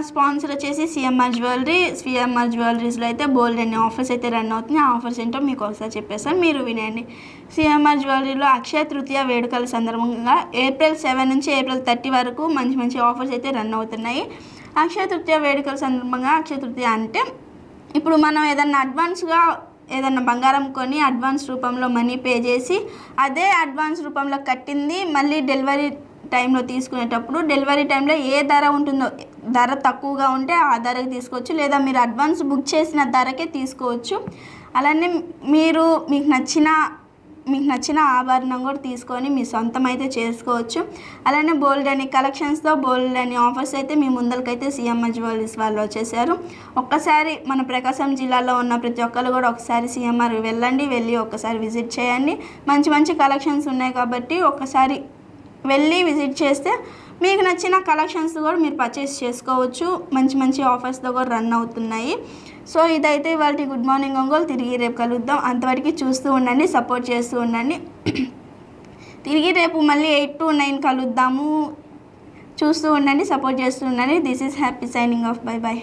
Sponsor వచ్చేసి CMR జ్యువెలరీస్లో అయితే బోల్డ్ అనే ఆఫర్స్ అయితే రన్ అవుతుంది. ఆ ఆఫర్స్ ఏంటో మీకు ఒకసారి చెప్పేస్తాను, మీరు వినండి. సిఎంఆర్ జ్యువెలరీలో అక్షయ తృతీయ వేడుకల సందర్భంగా April 7 నుంచి April 30 వరకు మంచి ఆఫర్స్ అయితే రన్ అవుతున్నాయి. అక్షయ తృతీయ వేడుకల సందర్భంగా, అక్షయ తృతీయ అంటే ఇప్పుడు మనం ఏదన్నా అడ్వాన్స్గా ఏదన్నా బంగారం కొని అడ్వాన్స్ రూపంలో మనీ పే చేసి అదే అడ్వాన్స్ రూపంలో కట్టింది మళ్ళీ డెలివరీ టైంలో తీసుకునేటప్పుడు డెలివరీ టైంలో ఏ ధర ఉంటుందో, ధర తక్కువగా ఉంటే ఆ ధరకి తీసుకోవచ్చు, లేదా మీరు అడ్వాన్స్ బుక్ చేసిన ధరకే తీసుకోవచ్చు. అలానే మీకు నచ్చిన ఆభరణం కూడా తీసుకొని మీ సొంతం అయితే చేసుకోవచ్చు. అలానే బోల్డ్ అని కలెక్షన్స్తో బోల్డ్ అని ఆఫర్స్ అయితే మీ ముందరికైతే సిఎంఆర్ జ్యువెలరీస్ వాళ్ళు వచ్చేసారు. ఒక్కసారి మన ప్రకాశం జిల్లాలో ఉన్న ప్రతి ఒక్కరు కూడా ఒకసారి సిఎంఆర్ వెళ్ళి ఒక్కసారి విజిట్ చేయండి. మంచి కలెక్షన్స్ ఉన్నాయి కాబట్టి ఒక్కసారి వెళ్ళి విజిట్ చేస్తే మీకు నచ్చిన కలెక్షన్స్ కూడా మీరు పర్చేస్ చేసుకోవచ్చు. మంచి ఆఫర్స్తో కూడా రన్ అవుతున్నాయి. సో ఇదైతే ఇవాళ గుడ్ మార్నింగ్ ఒంగోలు. తిరిగి రేపు కలుద్దాం. అంతవరకు చూస్తూ ఉండండి, సపోర్ట్ చేస్తూ ఉండండి. తిరిగి రేపు మళ్ళీ 8 to 9 కలుద్దాము. చూస్తూ ఉండండి, సపోర్ట్ చేస్తూ ఉండండి. This is happy signing off. By.